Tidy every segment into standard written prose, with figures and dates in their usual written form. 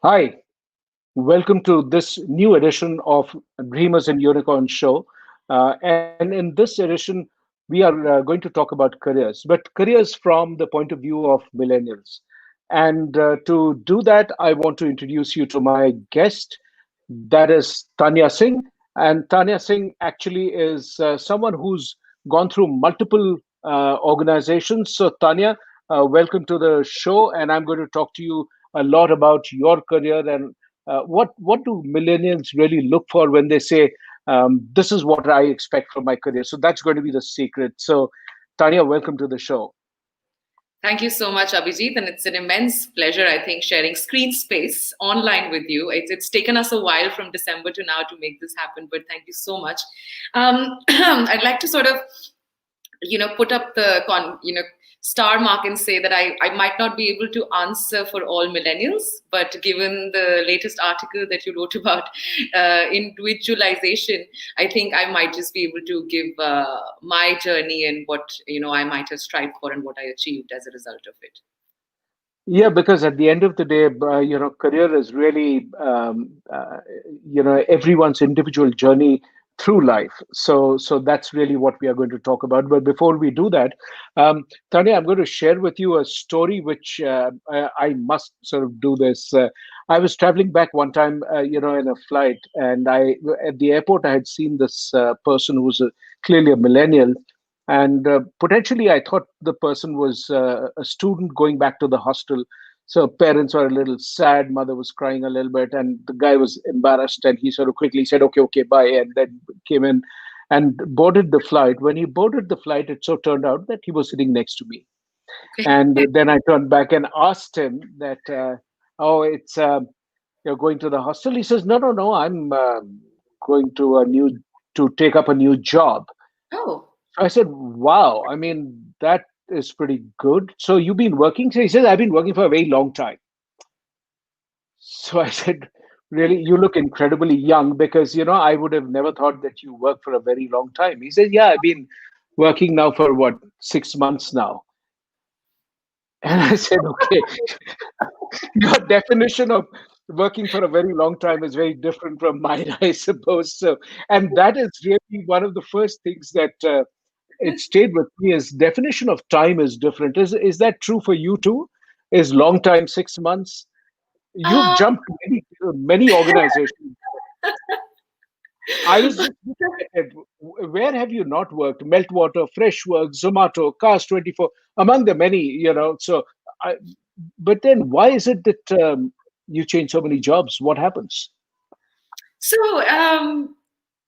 Hi, welcome to this new edition of Dreamers and Unicorn Show. And in this edition, we are going to talk about careers, but careers from the point of view of millennials. And to do that, I want to introduce you to my guest, that is Tanya Singh. And Tanya Singh actually is someone who's gone through multiple organizations. So, Tanya, welcome to the show. And I'm going to talk to you a lot about your career and what do millennials really look for when they say, this is what I expect from my career? So, that's going to be the secret. So, Tanya, welcome to the show. Thank you so much, Abhijit, and it's an immense pleasure, I think, sharing screen space online with you. It's taken us a while from December to now to make this happen, but thank you so much. I'd like to sort of put up the star mark and say that I might not be able to answer for all millennials, but given the latest article that you wrote about individualization, I think I might just be able to give my journey and what I might have strived for and what I achieved as a result of it. Yeah, because at the end of the day, career is really, everyone's individual journey through life. So that's really what we are going to talk about. But before we do that, Tanya, I'm going to share with you a story which I must sort of do this. I was traveling back one time, in a flight, and at the airport I had seen this person who was clearly a millennial, and potentially I thought the person was a student going back to the hostel. So parents were a little sad, mother was crying a little bit, and the guy was embarrassed, and he sort of quickly said, okay, okay, bye, and then came in and boarded the flight. When he boarded the flight, it so turned out that he was sitting next to me. And then I turned back and asked him that, oh, it's you're going to the hostel. He says, no, no, no, I'm going to to take up a new job. Oh. I said, wow, I mean, that is pretty good. So you've been working? So he says, I've been working for a very long time. So I said, really, you look incredibly young because, I would have never thought that you work for a very long time. He said, yeah, I've been working now for what, 6 months now. And I said, okay, your definition of working for a very long time is very different from mine, I suppose. So, and that is really one of the first things that it stayed with me is definition of time is different. Is that true for you too? Is long time 6 months? You've Uh, jumped many organizations. I was just looking at it. Where have you not worked? Meltwater, Freshworks, Zomato, Cars 24, among the many, So, I, but then why is it that you change so many jobs? What happens? so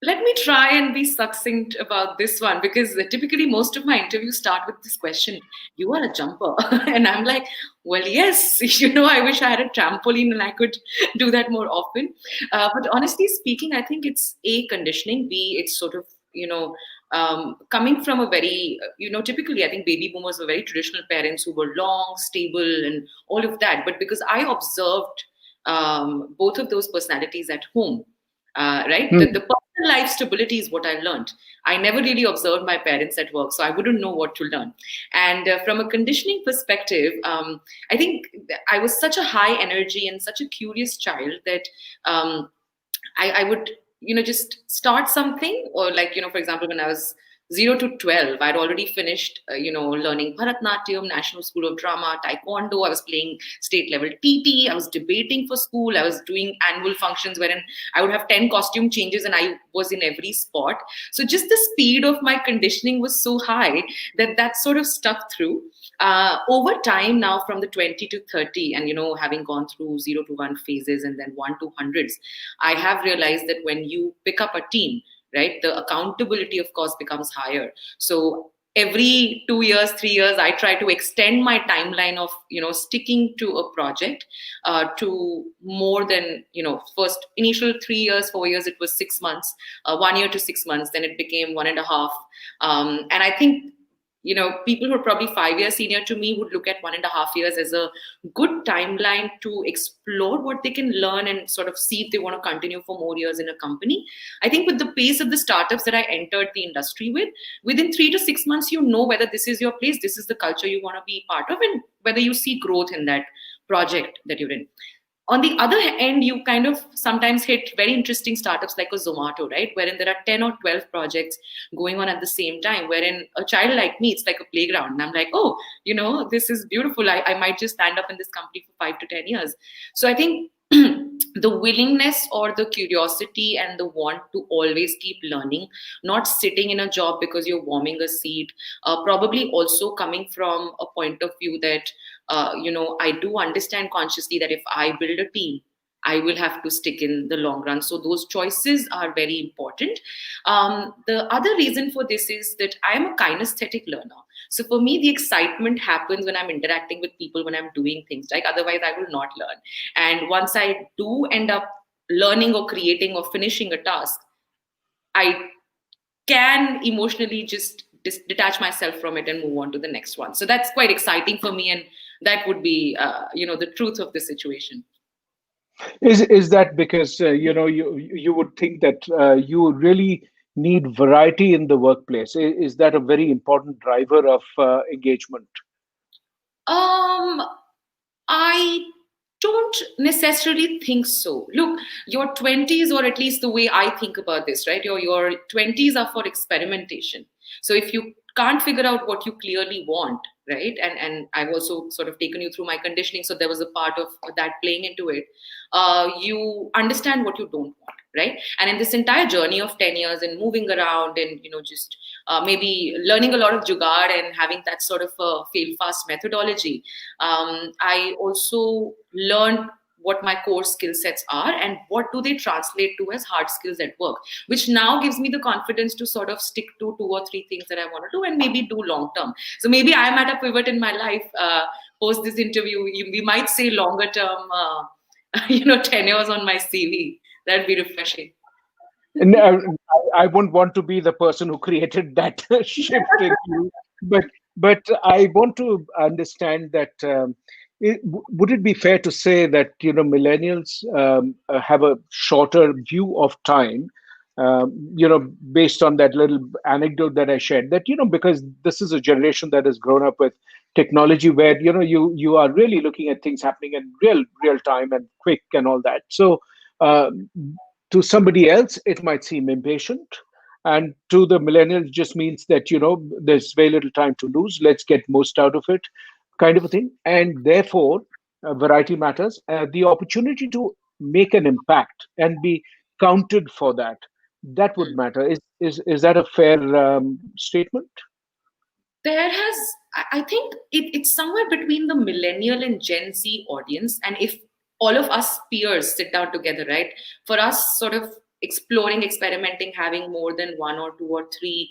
let me try and be succinct about this one because typically most of my interviews start with this question: "You are a jumper," and I'm like, "Well, yes. I wish I had a trampoline and I could do that more often." But honestly speaking, I think it's A, conditioning. B, it's sort of coming from a very typically I think baby boomers were very traditional parents who were long, stable, and all of that. But because I observed both of those personalities at home, right? The Hmm. personal life stability is what I learned. I never really observed my parents at work, so I wouldn't know what to learn. And from a conditioning perspective, I think I was such a high energy and such a curious child that I would, just start something, or like, for example, when I was 0 to 12, I'd already finished, learning Bharatnatyam, National School of Drama, Taekwondo. I was playing state level TT. I was debating for school. I was doing annual functions wherein I would have 10 costume changes and I was in every spot. So just the speed of my conditioning was so high that that sort of stuck through. Over time now, from the 20 to 30, and having gone through 0 to 1 phases and then 1 to 100s, I have realized that when you pick up a team, right, the accountability, of course, becomes higher. So every 2 years, 3 years, I try to extend my timeline of sticking to a project to more than first initial 3 years, 4 years, it was 6 months, 1 year to 6 months, then it became 1.5. And I think people who are probably 5 years senior to me would look at 1.5 years as a good timeline to explore what they can learn and sort of see if they want to continue for more years in a company. I think with the pace of the startups that I entered the industry with, within 3 to 6 months, whether this is your place, this is the culture you want to be part of, and whether you see growth in that project that you're in. On the other end, you kind of sometimes hit very interesting startups like a Zomato, right? Wherein there are 10 or 12 projects going on at the same time, wherein a child like me, it's like a playground. And I'm like, oh, this is beautiful. I might just stand up in this company for 5 to 10 years. So I think the willingness or the curiosity and the want to always keep learning, not sitting in a job because you're warming a seat, probably also coming from a point of view that I do understand consciously that if I build a team, I will have to stick in the long run. So those choices are very important. The other reason for this is that I am a kinesthetic learner. So for me, the excitement happens when I'm interacting with people, when I'm doing things. Like otherwise, I will not learn. And once I do end up learning or creating or finishing a task, I can emotionally just detach myself from it and move on to the next one. So that's quite exciting for me, and that would be, the truth of the situation. Is that because you would think that you really need variety in the workplace? Is that a very important driver of engagement? Um, I don't necessarily think so. Look, your 20s, or at least the way I think about this, right? Your 20s are for experimentation. So if you can't figure out what you clearly want, right? And I've also sort of taken you through my conditioning, so there was a part of that playing into it. You understand what you don't want, right? And in this entire journey of 10 years and moving around and just maybe learning a lot of jugaad and having that sort of fail fast methodology, I also learned what my core skill sets are and what do they translate to as hard skills at work, which now gives me the confidence to sort of stick to 2 or 3 things that I want to do and maybe do long term. So maybe I'm at a pivot in my life. Post this interview, we might say longer term, tenures on my CV. That'd be refreshing. And I wouldn't want to be the person who created that shift in you, but I want to understand that. Would it be fair to say that millennials have a shorter view of time? Based on that little anecdote that I shared, that because this is a generation that has grown up with technology, where you are really looking at things happening in real time and quick and all that. So. Uh, to somebody else it might seem impatient, and to the millennials just means that there's very little time to lose, let's get most out of it, kind of a thing. And therefore variety matters, the opportunity to make an impact and be counted for that, that would matter. Is that a fair statement? There has, I think it's somewhere between the millennial and Gen Z audience. And if all of us peers sit down together, right, for us sort of exploring, experimenting, having more than 1 or 2 or 3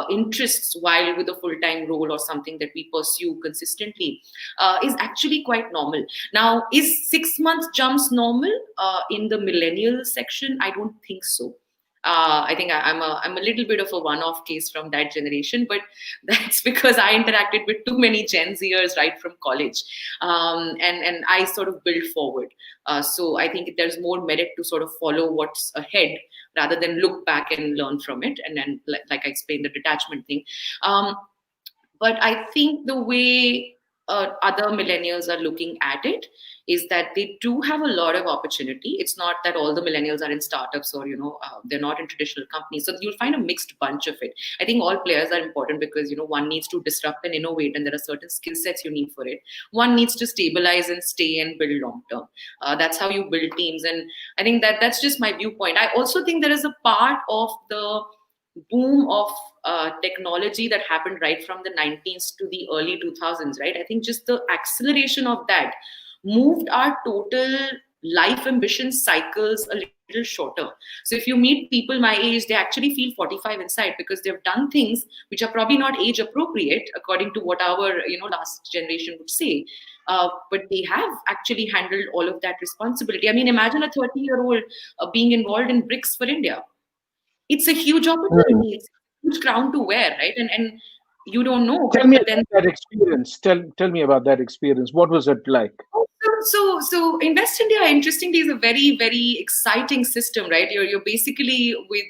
interests while with a full-time role or something that we pursue consistently is actually quite normal. Now, is 6 month jumps normal in the millennial section? I don't think so. I think I'm a little bit of a one-off case from that generation, but that's because I interacted with too many Gen Zers right from college, and I sort of built forward. So I think there's more merit to sort of follow what's ahead rather than look back and learn from it. And then, like I explained, the detachment thing. Um, but I think the way other millennials are looking at it is that they do have a lot of opportunity. It's not that all the millennials are in startups or they're not in traditional companies. So you'll find a mixed bunch of it. I think all players are important because one needs to disrupt and innovate, and there are certain skill sets you need for it. One needs to stabilize and stay and build long term. That's how you build teams, and I think that's just my viewpoint. I also think there is a part of the boom of technology that happened right from the 90s to the early 2000s, right? I think just the acceleration of that moved our total life ambition cycles a little shorter. So if you meet people my age, they actually feel 45 inside because they've done things which are probably not age appropriate according to what our last generation would say. But they have actually handled all of that responsibility. I mean, imagine a 30-year-old being involved in BRICS for India. It's a huge Hmm. opportunity. It's a huge crown to wear, right? And you don't know, Tell but me then about that experience. Tell me about that experience. What was it like? So Invest India, interestingly, is a very, very exciting system, right? You're basically with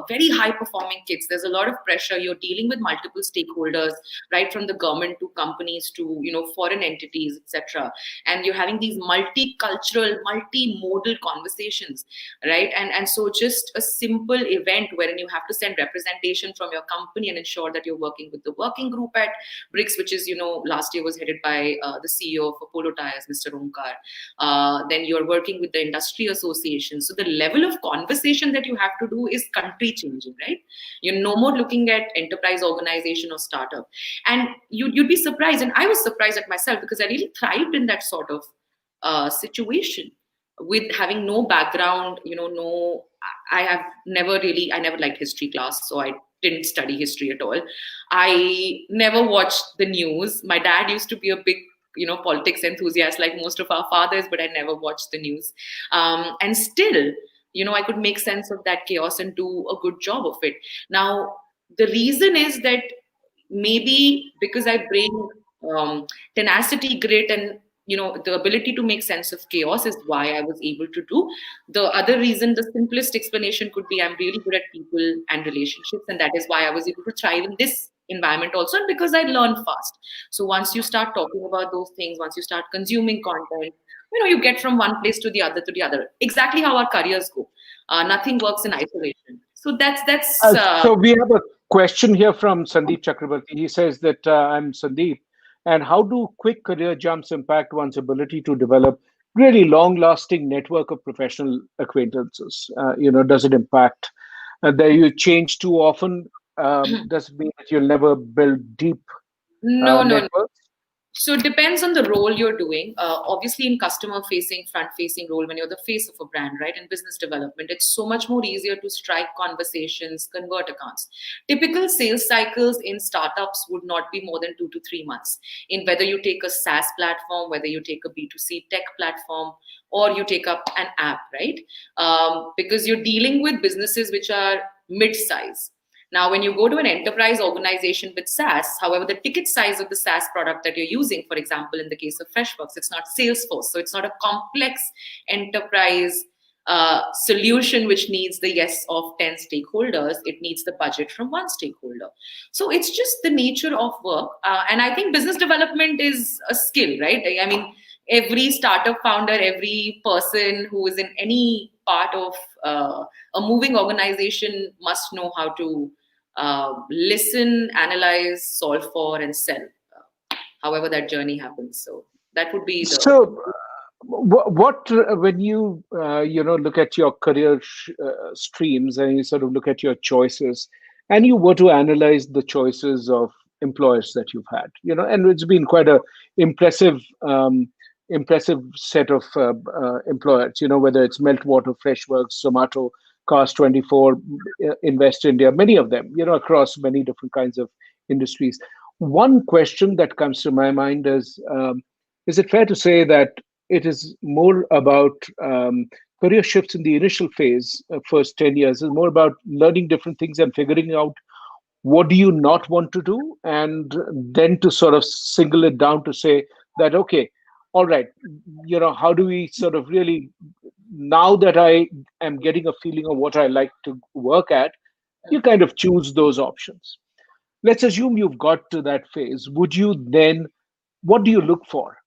very high performing kids. There's a lot of pressure. You're dealing with multiple stakeholders, right, from the government to companies to foreign entities, etc. And you're having these multicultural, multimodal conversations, right? And so just a simple event wherein you have to send representation from your company and ensure that you're working with the working group at BRICS, which is last year was headed by the CEO of Apollo Tyres, Mr. Omkar. Then you're working with the industry association. So the level of conversation that you have to do is country changing, right? You're no more looking at enterprise organization or startup. And you'd be surprised, and I was surprised at myself because I really thrived in that sort of situation with having no background, no, I never liked history class, so I didn't study history at all. I never watched the news. My dad used to be a big, politics enthusiast like most of our fathers, but I never watched the news. And still, I could make sense of that chaos and do a good job of it. Now, the reason is that maybe because I bring tenacity, grit, and the ability to make sense of chaos is why I was able to do. The other reason, the simplest explanation could be I'm really good at people and relationships, and that is why I was able to thrive in this environment also, and because I learn fast. So once you start talking about those things, once you start consuming content, you get from one place to the other to the other. Exactly how our careers go. Nothing works in isolation. So that's So we have a question here from Sandeep Chakrabarti. He says that I'm Sandeep, and how do quick career jumps impact one's ability to develop really long-lasting network of professional acquaintances? Does it impact that you change too often? Does it mean that you'll never build deep no, no, no. networks? So it depends on the role you're doing. Obviously, in customer facing, front facing role, when you're the face of a brand, right, in business development, it's so much more easier to strike conversations, convert accounts. Typical sales cycles in startups would not be more than 2 to 3 months. In whether you take a SaaS platform, whether you take a B2C tech platform, or you take up an app, right? Because you're dealing with businesses which are mid-size. Now, when you go to an enterprise organization with SaaS, however, the ticket size of the SaaS product that you're using, for example, in the case of Freshworks, it's not Salesforce. So it's not a complex enterprise solution which needs the yes of 10 stakeholders. It needs the budget from one stakeholder. So it's just the nature of work. And I think business development is a skill, right? I mean, every startup founder, every person who is in any part of a moving organization must know how to listen, analyze, solve for, and sell, however that journey happens. So that would be the. So, what when you look at your career streams and you sort of look at your choices, and you were to analyze the choices of employers that you've had, and it's been quite a impressive impressive set of employers, whether it's Meltwater, Freshworks, Zomato, Cars 24, Invest India, many of them, across many different kinds of industries. One question that comes to my mind is it fair to say that it is more about career shifts in the initial phase, first 10 years, is more about learning different things and figuring out what do you not want to do, and then to sort of single it down to say that, okay, all right, how do we sort of really, now that I am getting a feeling of what I like to work at, you kind of choose those options. Let's assume you've got to that phase. Would you then, what do you look for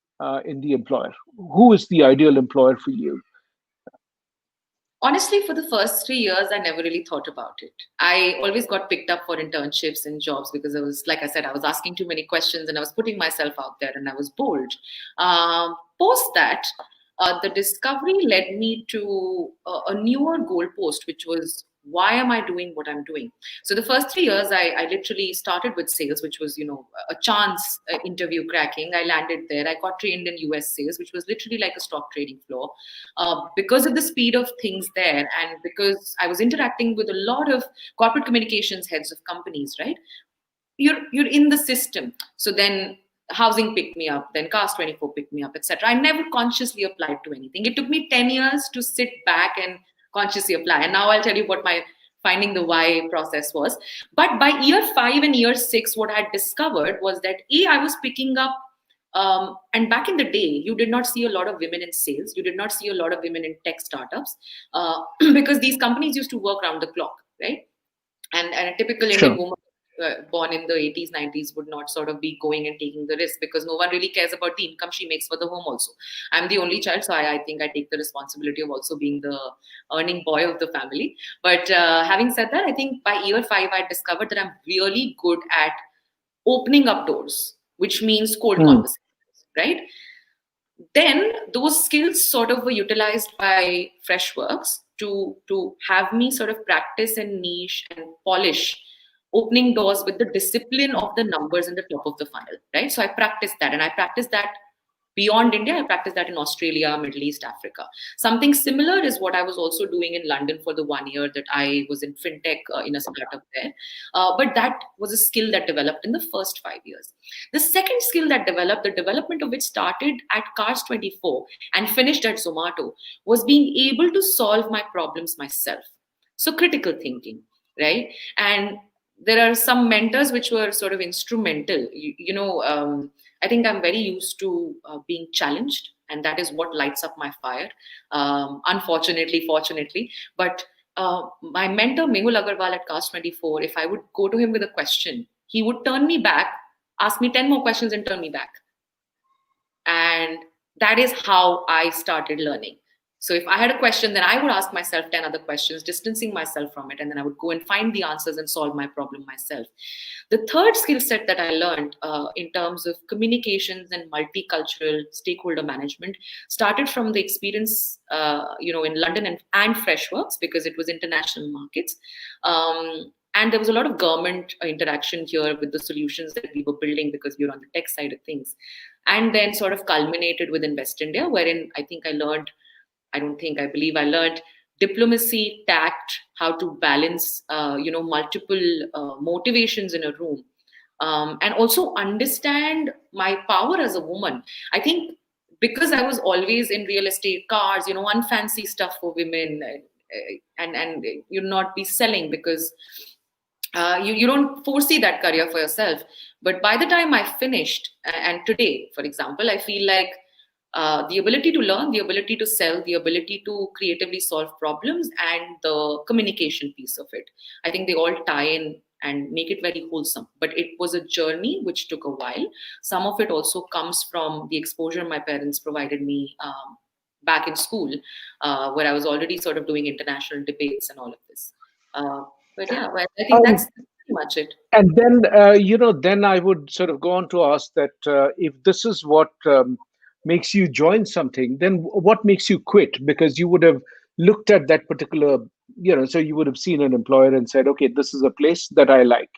in the employer? Who is the ideal employer for you? Honestly, for the first 3 years, I never really thought about it. I always got picked up for internships and jobs because I was, like I said, I was asking too many questions and I was putting myself out there and I was bold. Post that, the discovery led me to a newer goalpost, which was why am I doing what I'm doing? So the first 3 years, I literally started with sales, which was, a chance interview cracking. I landed there. I got trained in US sales, which was literally like a stock trading floor. Because of the speed of things there, and because I was interacting with a lot of corporate communications heads of companies, right? You're in the system. So then housing picked me up, then Cast 24 picked me up, etc. I never consciously applied to anything. It took me 10 years to sit back and consciously apply. And now I'll tell you what my finding the why process was. But by year 5 and year 6, what I had discovered was that I was picking up And back in the day, you did not see a lot of women in sales. You did not see a lot of women in tech startups because these companies used to work around the clock, right? And a typical Indian Sure. woman born in the 80s, 90s would not sort of be going and taking the risk because no one really cares about the income she makes for the home also. I'm the only child, so I think I take the responsibility of also being the earning boy of the family. But having said that, I think by year 5, I discovered that I'm really good at opening up doors, which means cold Hmm. conversations, right? Then those skills sort of were utilized by Freshworks to have me sort of practice and niche and polish opening doors with the discipline of the numbers in the top of the funnel, right? So I practiced that, and I practiced that beyond India. I practiced that in Australia, Middle East, Africa. Something similar is what I was also doing in London for the 1 year that I was in fintech in a startup there. But that was a skill that developed in the first 5 years. The second skill that developed, the development of which started at Cars 24 and finished at Zomato, was being able to solve my problems myself. So critical thinking, right? And there are some mentors which were sort of instrumental. I think I'm very used to being challenged, and that is what lights up my fire. Unfortunately, fortunately, but my mentor Mehul Agarwal at Cast 24, if I would go to him with a question, he would turn me back, ask me 10 more questions, and turn me back. And that is how I started learning. So if I had a question, then I would ask myself 10 other questions, distancing myself from it, and then I would go and find the answers and solve my problem myself. The third skill set that I learned in terms of communications and multicultural stakeholder management started from the experience, in London and Freshworks, because it was international markets. And there was a lot of government interaction here with the solutions that we were building because we were on the tech side of things. And then sort of culminated with Invest India, wherein I believe I learned diplomacy, tact, how to balance, multiple motivations in a room, and also understand my power as a woman. I think because I was always in real estate, cars, unfancy stuff for women, and you not be selling because you don't foresee that career for yourself. But by the time I finished, and today, for example, I feel like the ability to learn, the ability to sell, the ability to creatively solve problems, and the communication piece of it, I think they all tie in and make it very wholesome. But it was a journey which took a while. Some of it also comes from the exposure my parents provided me back in school, where I was already sort of doing international debates and all of this. Uh, but yeah, well, I think that's Um, pretty much it. and then, then I would sort of go on to ask that if this is what makes you join something, then what makes you quit? Because you would have looked at that particular, so you would have seen an employer and said, okay, this is a place that I like.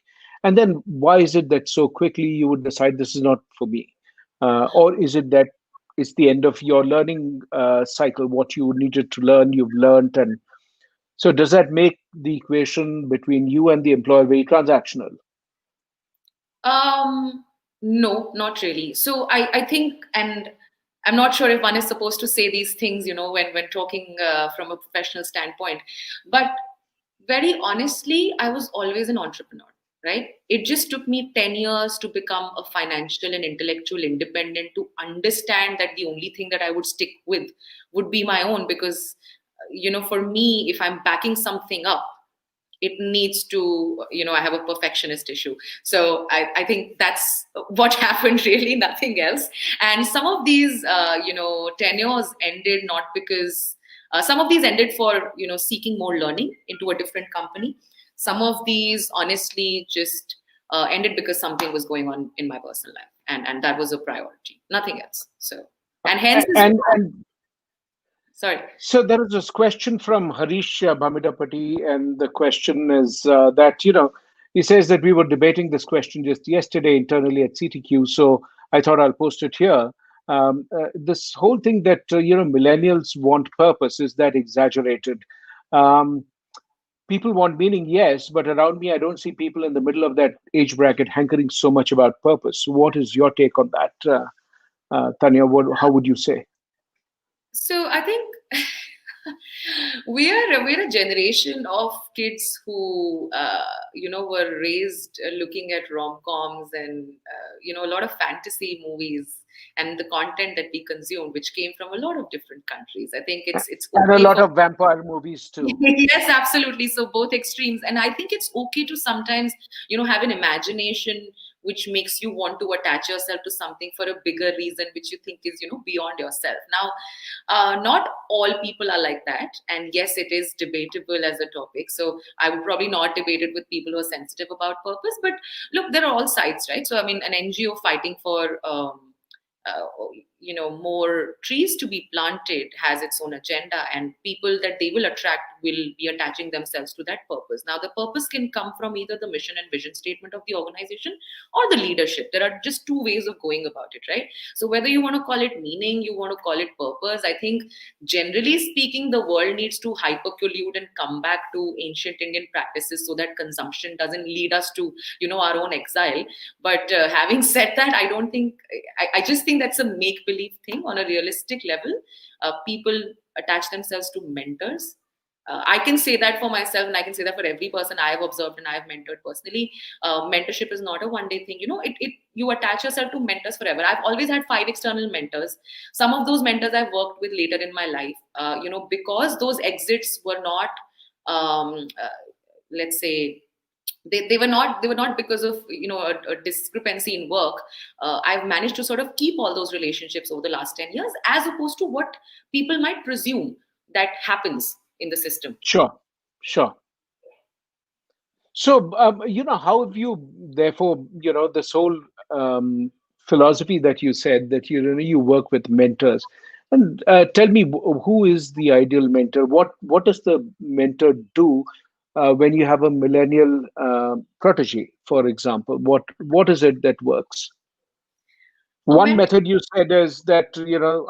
And then why is it that so quickly you would decide this is not for me? Or is it that it's the end of your learning cycle? What you needed to learn, you've learned, and so does that make the equation between you and the employer very transactional? Um, no, not really. So I think, and I'm not sure if one is supposed to say these things, when talking from a professional standpoint. But very honestly, I was always an entrepreneur, right? It just took me 10 years to become a financial and intellectual independent, to understand that the only thing that I would stick with would be my own. Because, for me, if I'm backing something up, it needs to, I have a perfectionist issue. So I think that's what happened, really, nothing else. And some of these tenures ended not because some of these ended for seeking more learning into a different company. Some of these honestly just ended because something was going on in my personal life, and that was a priority, nothing else. So, and hence is why, And sorry. so there is this question from Harish Bhamidapati, and the question is that, he says that we were debating this question just yesterday internally at CTQ, so I thought I'll post it here. This whole thing that, millennials want purpose, is that exaggerated? Um, People want meaning, yes, but around me, I don't see people in the middle of that age bracket hankering so much about purpose. What is your take on that, Tanya? How would you say? So I think we're a generation of kids who were raised looking at rom-coms and a lot of fantasy movies. and the content that we consume, which came from a lot of different countries. I think it's And a okay lot for of vampire movies too. yes, absolutely. So both extremes. And I think it's okay to sometimes, have an imagination which makes you want to attach yourself to something for a bigger reason, which you think is, beyond yourself. Now, not all people are like that. And yes, it is debatable as a topic. So I would probably not debate it with people who are sensitive about purpose. But look, there are all sides, right? So, I mean, an NGO fighting for, uh, more trees to be planted has its own agenda, and people that they will attract will be attaching themselves to that purpose. Now, the purpose can come from either the mission and vision statement of the organization or the leadership. There are just two ways of going about it, right? So whether you want to call it meaning, you want to call it purpose, I think generally speaking, the world needs to hypercollude and come back to ancient Indian practices so that consumption doesn't lead us to, our own exile. But having said that, I don't think, I just think that's a make believe thing. On a realistic level, people attach themselves to mentors. I can say that for myself, and I can say that for every person I have observed and I have mentored personally. Mentorship is not a one day thing. You attach yourself to mentors forever. I've always had 5 external mentors. Some of those mentors I've worked with later in my life, because those exits were not, let's say, they were not because of a discrepancy in work. I've managed to sort of keep all those relationships over the last 10 years, as opposed to what people might presume that happens in the system. Sure, sure. So, how have you, therefore, this whole um, philosophy that you said that you work with mentors, and tell me who is the ideal mentor? What does the mentor do when you have a millennial protege, for example? What is it that works? A One mentor. method you said is that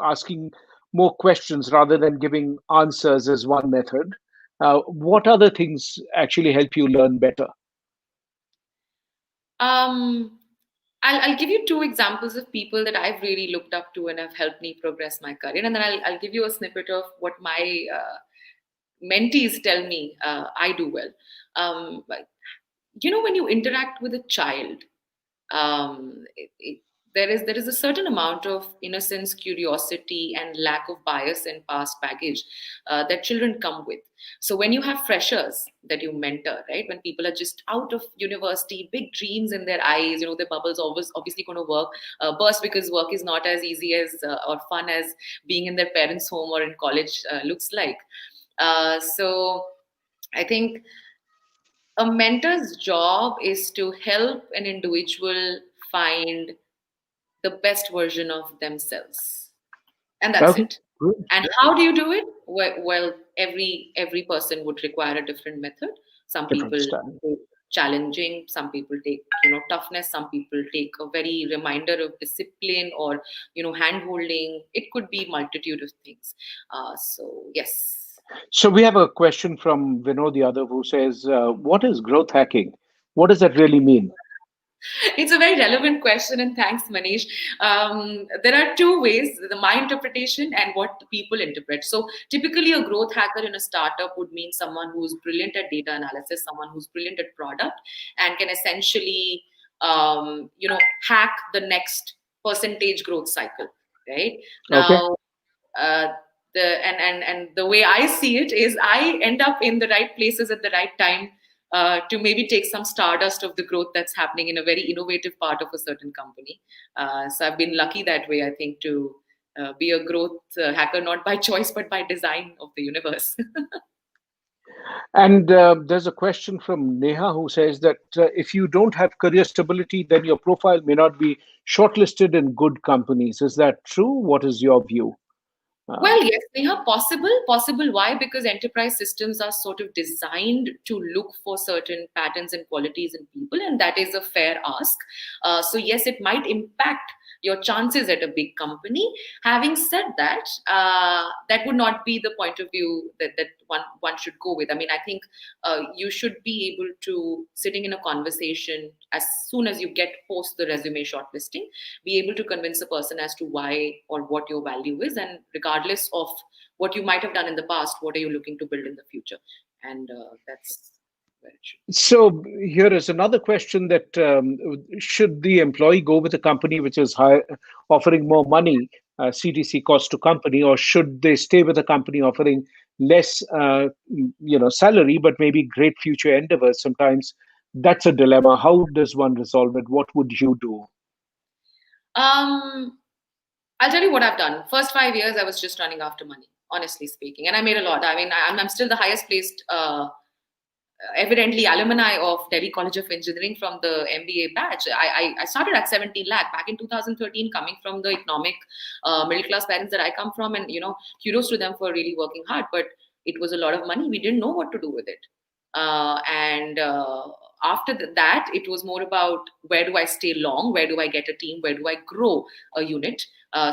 asking more questions rather than giving answers is one method. What other things actually help you learn better? um I'll give you two examples of people that I've really looked up to and have helped me progress my career, and then I'll give you a snippet of what my mentees tell me I do well. But, when you interact with a child, there is a certain amount of innocence, curiosity, and lack of bias and past baggage that children come with. So when you have freshers that you mentor, right, when people are just out of university, big dreams in their eyes, their bubbles always obviously going to burst, because work is not as easy as or fun as being in their parents' home or in college looks like. So I think a mentor's job is to help an individual find the best version of themselves, and that's Okay, it. good. And how do you do it? Well, every person would require a different method. Some Different people style. take challenging, some people take toughness, some people take a very reminder of discipline, or hand holding. It could be multitude of things. So yes. So we have a question from Vinod Yadav who says, "What is growth hacking? What does that really mean?" It's a very relevant question, and thanks, Manish. There are two ways: my interpretation and what people interpret. So, typically, a growth hacker in a startup would mean someone who's brilliant at data analysis, someone who's brilliant at product, and can essentially, hack the next percentage growth cycle. Right Okay. now, uh, and the way I see it is, I end up in the right places at the right time to maybe take some stardust of the growth that's happening in a very innovative part of a certain company. So I've been lucky that way, I think, to be a growth hacker, not by choice but by design of the universe. And there's a question from Neha who says that if you don't have career stability, then your profile may not be shortlisted in good companies. Is that true? What is your view? Uh, Well, yes, they are possible. Possible. Why? Because enterprise systems are sort of designed to look for certain patterns and qualities in people, and that is a fair ask. So, yes, it might impact your chances at a big company. Having said that, that would not be the point of view that one should go with. I mean, I think you should be able to, sitting in a conversation as soon as you get post the resume shortlisting, be able to convince a person as to why or what your value is, and regardless of what you might have done in the past, what are you looking to build in the future. And that's where it should. So here is another question that should the employee go with a company which is high, offering more money, CTC cost to company, or should they stay with a company offering less, salary, but maybe great future endeavors? Sometimes that's a dilemma. How does one resolve it? What would you do? Um, I'll tell you what I've done. First 5 years, I was just running after money, honestly speaking, and I made a lot. I mean, I'm still the highest placed, evidently alumni of Delhi College of Engineering from the MBA batch. I started at 17 lakh back in 2013, coming from the economic middle class parents that I come from, and kudos to them for really working hard. But it was a lot of money. We didn't know what to do with it, and after that, it was more about where do I stay long, where do I get a team, where do I grow a unit.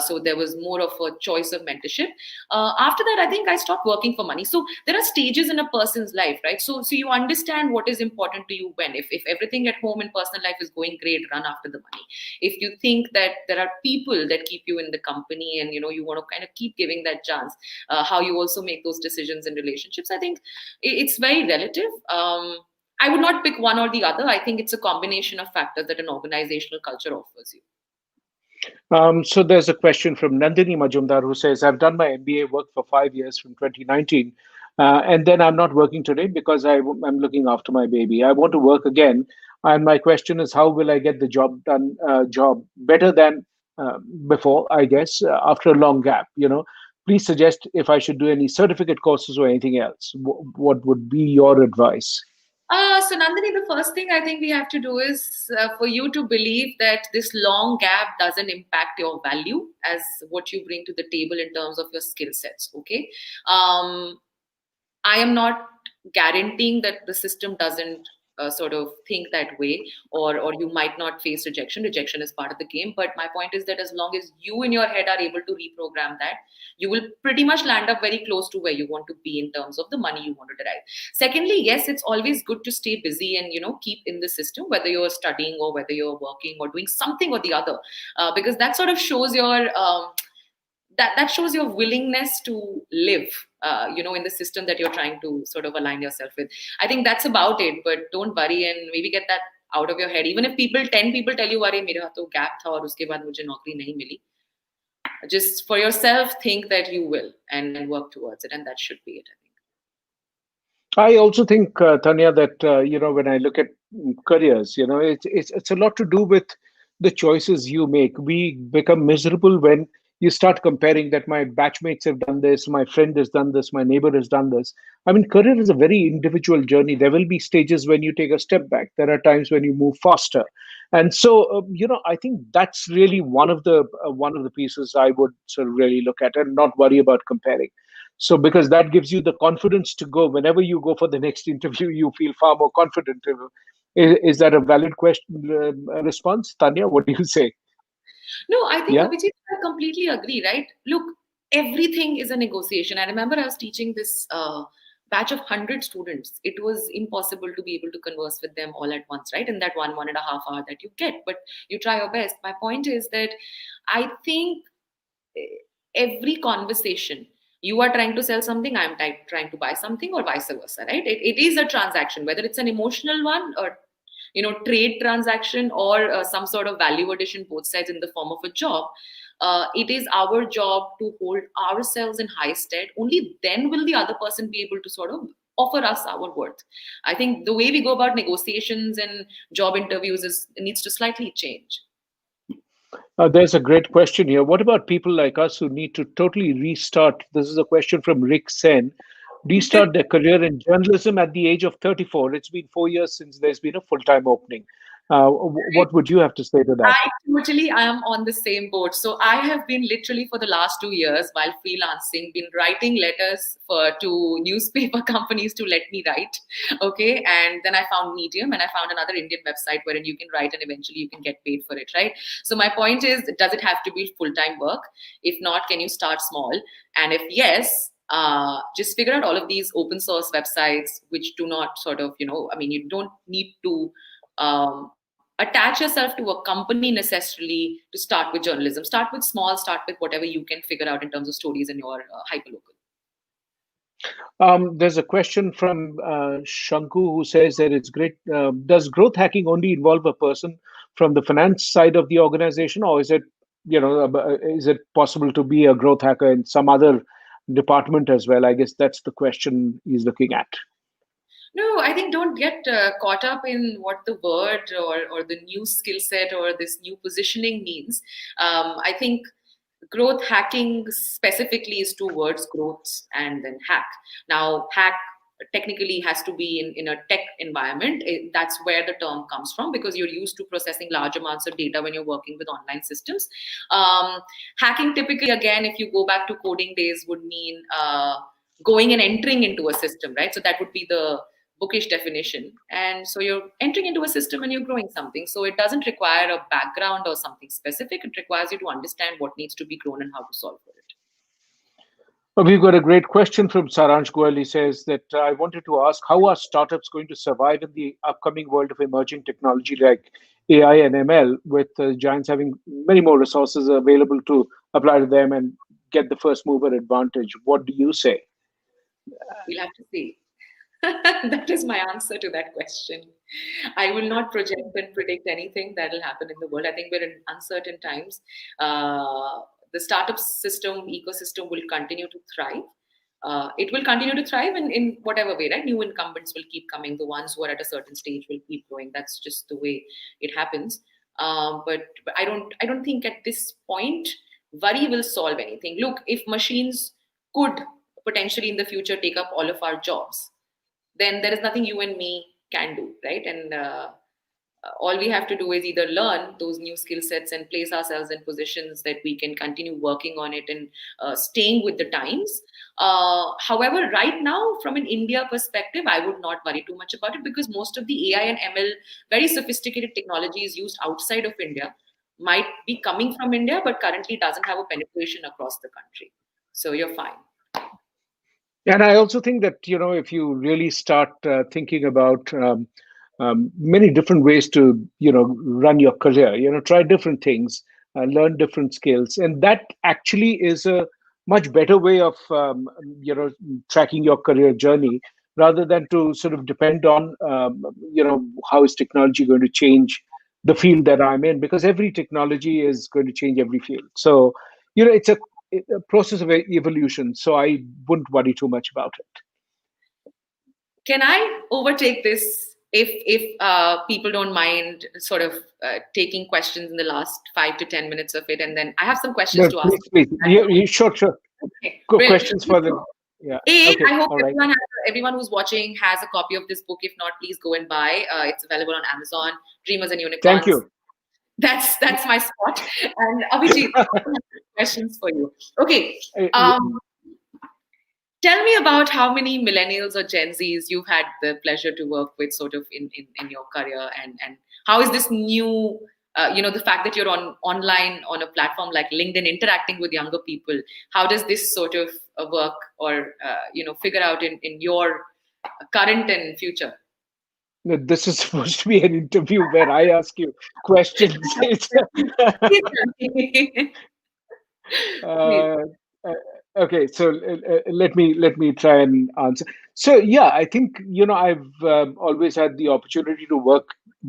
So there was more of a choice of mentorship. After that, I think I stopped working for money. So there are stages in a person's life, right? So you understand what is important to you when. If everything at home and personal life is going great, run after the money. If you think that there are people that keep you in the company and you want to kind of keep giving that chance, how you also make those decisions in relationships, I think it's very relative. I would not pick one or the other. I think it's a combination of factors that an organizational culture offers you. So there's a question from Nandini Majumdar who says, I've done my MBA work for 5 years from 2019, and then I'm not working today because I'm looking after my baby. I want to work again. And my question is, how will I get the job better than before, I guess, after a long gap? Please suggest if I should do any certificate courses or anything else. What would be your advice? So Nandini, the first thing I think we have to do is for you to believe that this long gap doesn't impact your value as what you bring to the table in terms of your skill sets. Okay. I am not guaranteeing that the system doesn't sort of think that way, or you might not face rejection. Rejection is part of the game. But my point is that as long as you in your head are able to reprogram that, you will pretty much land up very close to where you want to be in terms of the money you want to derive. Secondly, yes, it's always good to stay busy and keep in the system, whether you're studying or whether you're working or doing something or the other, because that sort of shows your that shows your willingness to live in the system that you're trying to sort of align yourself with. I think that's about it, but don't worry and maybe get that out of your head. Even if 10 people tell you अरे मेरा तो gap था और उसके बाद मुझे नौकरी नहीं मिली, just for yourself think that you will and work towards it, and that should be it, I think. I also think, Tanya, that when I look at careers, it's a lot to do with the choices you make. We become miserable when you start comparing that my batchmates have done this, my friend has done this, my neighbor has done this. I mean, career is a very individual journey. There will be stages when you take a step back. There are times when you move faster, and so I think that's really one of the pieces I would sort of really look at and not worry about comparing. So, because that gives you the confidence to go whenever you go for the next interview, you feel far more confident. Is that a valid question response, Tanya? What do you say? No, I think Yeah. Abhijit, I completely agree, right? Look, everything is a negotiation. I remember I was teaching this batch of 100 students. It was impossible to be able to converse with them all at once, right? In that 1.5 hour that you get, but you try your best. My point is that I think every conversation, you are trying to sell something, I'm trying to buy something, or vice versa, right? It is a transaction, whether it's an emotional one or trade transaction, or some sort of value addition, both sides in the form of a job. It is our job to hold ourselves in high stead. Only then will the other person be able to sort of offer us our worth. I think the way we go about negotiations and job interviews needs to slightly change. There's a great question here. What about people like us who need to totally restart? This is a question from Rick Sen. Restart their career in journalism at the age of 34. It's been 4 years since there's been a full time opening. What would you have to say to that? I am on the same boat. So I have been literally for the last 2 years while freelancing, been writing letters to newspaper companies to let me write. Okay. And then I found Medium, and I found another Indian website wherein you can write and eventually you can get paid for it. Right. So my point is, does it have to be full-time work? If not, can you start small? And if yes, just figure out all of these open source websites which do not sort of, I mean, you don't need to attach yourself to a company necessarily to start with journalism. Start with small, start with whatever you can figure out in terms of stories in your hyperlocal. There's a question from Shanku who says that it's great. Does growth hacking only involve a person from the finance side of the organization, or is it, is it possible to be a growth hacker in some other department as well? I guess that's the question he's looking at. No, I think don't get caught up in what the word or the new skill set or this new positioning means. I think growth hacking specifically is two words, growth and then hack. Now, hack technically has to be in a tech environment. That's where the term comes from because you're used to processing large amounts of data when you're working with online systems. Hacking typically, again, if you go back to coding days, would mean going and entering into a system, right? So that would be the bookish definition. And so you're entering into a system and you're growing something. So it doesn't require a background or something specific. It requires you to understand what needs to be grown and how to solve for it. We've got a great question from Saransh Goel. He says that I wanted to ask, how are startups going to survive in the upcoming world of emerging technology like AI and ML, with giants having many more resources available to apply to them and get the first mover advantage? What do you say? We'll have to see. That is my answer to that question. I will not project and predict anything that will happen in the world. I think we're in uncertain times. The startup system, ecosystem will continue to thrive. It will continue to thrive in whatever way, right? New incumbents will keep coming. The ones who are at a certain stage will keep growing. That's just the way it happens. But I don't think at this point worry will solve anything. Look, if machines could potentially in the future take up all of our jobs, then there is nothing you and me can do, right? And all we have to do is either learn those new skill sets and place ourselves in positions that we can continue working on it and staying with the times. However, right now, from an India perspective, I would not worry too much about it because most of the AI and ML, very sophisticated technologies used outside of India, might be coming from India, but currently doesn't have a penetration across the country. So you're fine. And I also think that, if you really start thinking about many different ways to, run your career, try different things, learn different skills. And that actually is a much better way of, tracking your career journey rather than to sort of depend on, how is technology going to change the field that I'm in, because every technology is going to change every field. So, it's a process of evolution. So I wouldn't worry too much about it. Can I overtake this if people don't mind sort of taking questions in the last 5 to 10 minutes of it, and then I have some questions No, to ask. please, please. Sure, sure. Okay, brilliant. Questions for them. Yeah. I Okay. hope All right. everyone who's watching has a copy of this book. If not, please go and buy. It's available on Amazon. Dreamers and Thank Unicorns. you. That's my spot. And Abhijit, I have questions for you. Okay. Uh, Tell me about how many millennials or Gen Zs you've had the pleasure to work with sort of in your career, and how is this new, the fact that you're online on a platform like LinkedIn interacting with younger people, how does this sort of work or, figure out in your current and future? no, this is supposed to be an interview where I ask you questions. Please tell me. Please. Uh, uh, okay, so let me try and answer. So yeah, I think I've always had the opportunity to work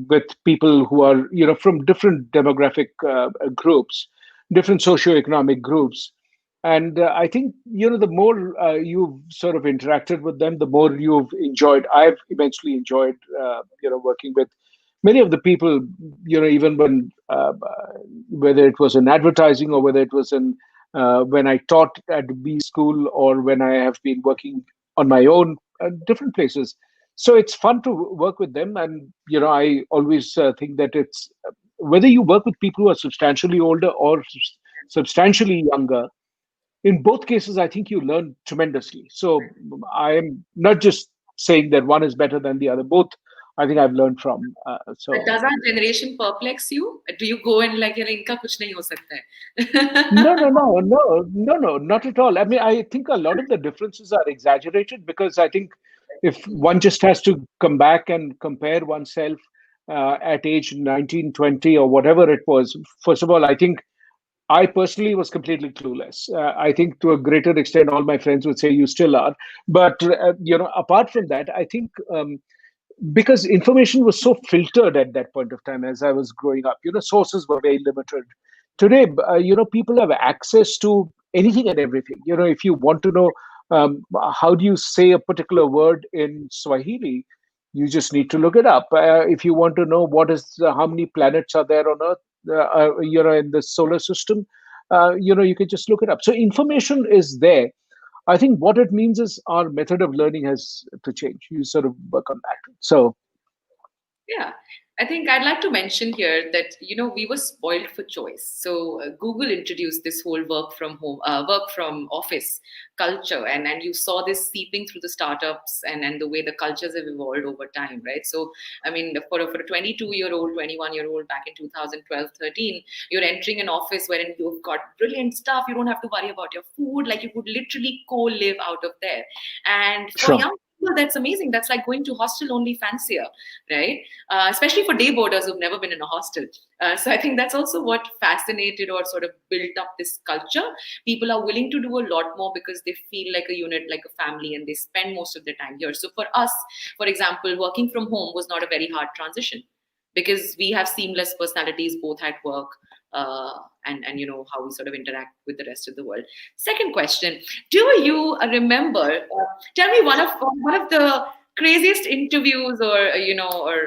with people who are from different demographic groups, different socioeconomic groups, and I think the more you've sort of interacted with them, the more you've enjoyed. I've eventually enjoyed working with many of the people, even when whether it was in advertising or whether it was in when I taught at B school or when I have been working on my own different places. So it's fun to work with them, and I always think that it's whether you work with people who are substantially older or substantially younger. In both cases, I think you learn tremendously. So I am not just saying that one is better than the other. Both, I think I've learned from. But So does our generation perplex you? Do you go and like, इनका कुछ नहीं हो सकता no, है? no, no, no, no, no, not at all. I mean, I think a lot of the differences are exaggerated because I think if one just has to come back and compare oneself at age 19, 20, or whatever it was, first of all, I think I personally was completely clueless. I think to a greater extent, all my friends would say you still are. But apart from that, I think because information was so filtered at that point of time as I was growing up, sources were very limited. Today, people have access to anything and everything. If you want to know how do you say a particular word in Swahili, you just need to look it up. If you want to know how many planets are there on Earth, in the solar system, you can just look it up. So information is there. I think what it means is our method of learning has to change. You sort of work on that. So Yeah, I think I'd like to mention here that we were spoiled for choice. So Google introduced this whole work from office culture, and you saw this seeping through the startups and the way the cultures have evolved over time, right? So I mean, for a 22-year-old, 21-year-old back in 2012, 13, you're entering an office wherein you've got brilliant stuff. You don't have to worry about your food. Like you could literally co-live out of there. And for sure. young people, that's amazing. That's like going to hostel only fancier, right? Especially for day boarders who've never been in a hostel. So I think that's also what fascinated or sort of built up this culture. People are willing to do a lot more because they feel like a unit, like a family, and they spend most of their time here. So for us, for example, working from home was not a very hard transition because we have seamless personalities both at work, and how we sort of interact with the rest of the world. Second question: do you remember? Tell me one of the craziest interviews, or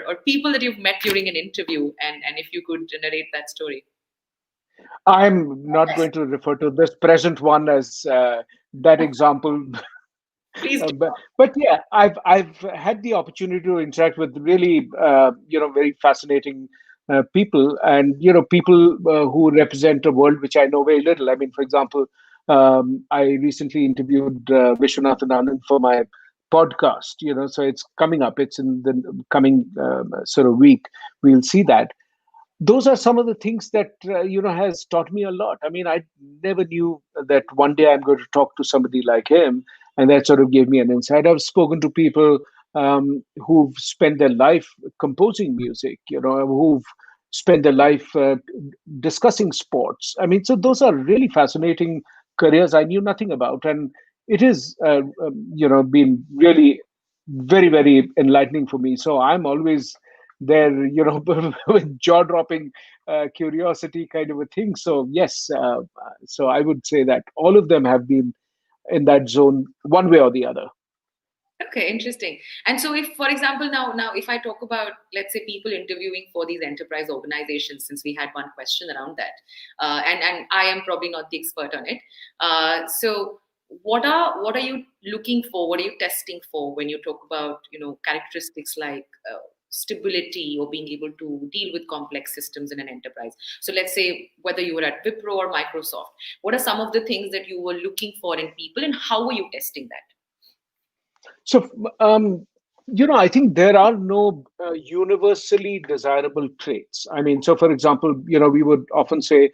or people that you've met during an interview, and if you could narrate that story. I'm not going to refer to this present one as that example. Please do. But yeah, I've had the opportunity to interact with really very fascinating people, and people who represent a world which I know very little. I mean, for example, I recently interviewed Vishwanathan Anand for my podcast. So it's coming up. It's in the coming sort of week. We'll see that. Those are some of the things that has taught me a lot. I mean, I never knew that one day I'm going to talk to somebody like him, and that sort of gave me an insight. I've spoken to people who've spent their life composing music, who've spent their life discussing sports. I mean, so those are really fascinating careers I knew nothing about, and it is been really very, very enlightening for me. So I'm always there, with jaw-dropping curiosity kind of a thing. So yes, so I would say that all of them have been in that zone one way or the other. Okay, interesting. And so, if, for example, now, if I talk about, let's say, people interviewing for these enterprise organizations, since we had one question around that, and I am probably not the expert on it. So, what are you looking for? What are you testing for when you talk about characteristics like stability or being able to deal with complex systems in an enterprise? So, let's say whether you were at Wipro or Microsoft, what are some of the things that you were looking for in people, and how were you testing that? So, I think there are no universally desirable traits. I mean, so for example, we would often say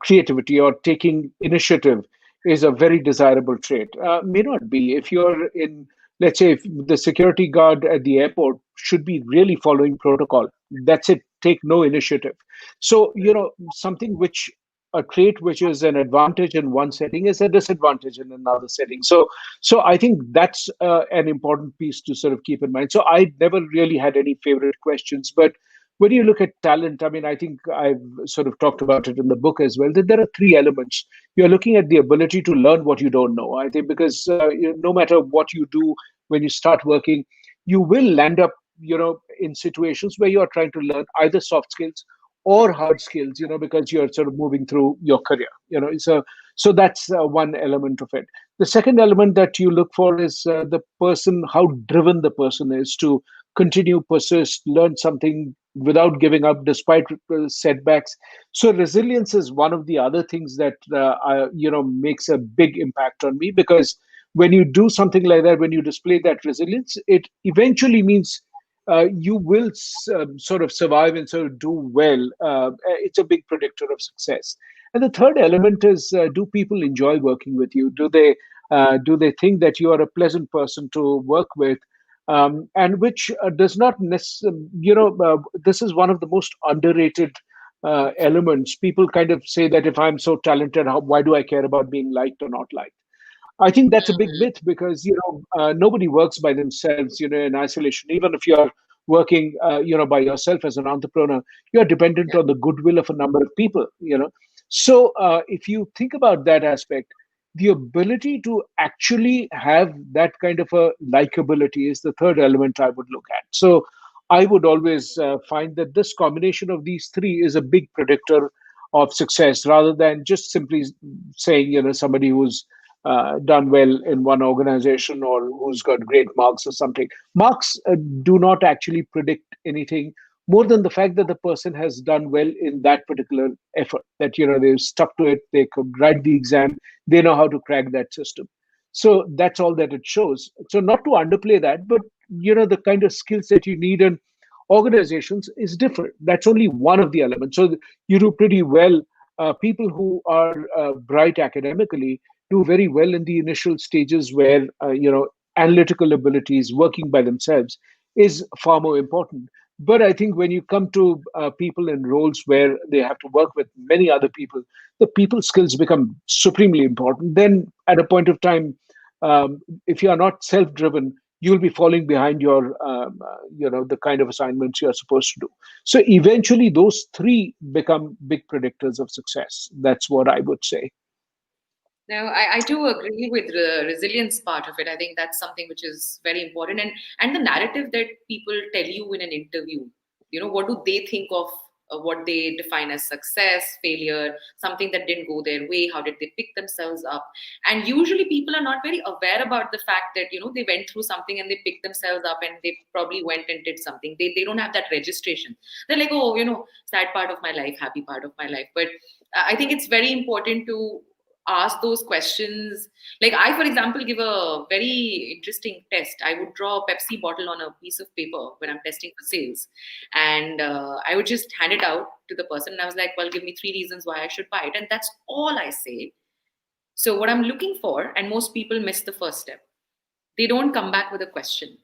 creativity or taking initiative is a very desirable trait. May not be. If you're in, let's say, if the security guard at the airport should be really following protocol, that's it. Take no initiative. So, something which a trait which is an advantage in one setting is a disadvantage in another setting. So I think that's an important piece to sort of keep in mind. So I never really had any favorite questions, but when you look at talent, I mean, I think I've sort of talked about it in the book as well, that there are three elements. You're looking at the ability to learn what you don't know. I think because no matter what you do when you start working, you will land up, in situations where you are trying to learn either soft skills or hard skills, because you're sort of moving through your career, so that's one element of it. The second element that you look for is the person, how driven the person is to continue, persist, learn something without giving up despite setbacks. So resilience is one of the other things that makes a big impact on me, because when you do something like that, when you display that resilience, it eventually means you will sort of survive and sort of do well. It's a big predictor of success. And the third element is, do people enjoy working with you? Do they think that you are a pleasant person to work with? And which does not necessarily, this is one of the most underrated elements, people kind of say that if I'm so talented, why do I care about being liked or not liked? I think that's a big Mhm. myth because nobody works by themselves, in isolation. Even if you're working, by yourself as an entrepreneur, you're dependent Yeah. on the goodwill of a number of people. So if you think about that aspect, the ability to actually have that kind of a likability is the third element I would look at. So I would always find that this combination of these three is a big predictor of success, rather than just simply saying, somebody who's done well in one organization or who's got great marks or something. Marks do not actually predict anything more than the fact that the person has done well in that particular effort, that they've stuck to it, they could write the exam, they know how to crack that system. So that's all that it shows. So not to underplay that, but the kind of skill set you need in organizations is different. That's only one of the elements. So you do pretty well. People who are bright academically do very well in the initial stages where analytical abilities, working by themselves, is far more important. But I think when you come to people in roles where they have to work with many other people, the people skills become supremely important. Then at a point of time, if you are not self-driven, you'll be falling behind the kind of assignments you're supposed to do. So eventually those three become big predictors of success. That's what I would say. No, I do agree with the resilience part of it. I think that's something which is very important. And the narrative that people tell you in an interview, what do they think of what they define as success, failure, something that didn't go their way, how did they pick themselves up? And usually people are not very aware about the fact that, they went through something and they picked themselves up and they probably went and did something. They don't have that registration. They're like, oh, sad part of my life, happy part of my life. But I think it's very important to ask those questions. Like I, for example, give a very interesting test. I would draw a Pepsi bottle on a piece of paper when I'm testing for sales, and I would just hand it out to the person. And I was like, "Well, give me 3 reasons why I should buy it," and that's all I say. So what I'm looking for, and most people miss the first step. They don't come back with a question.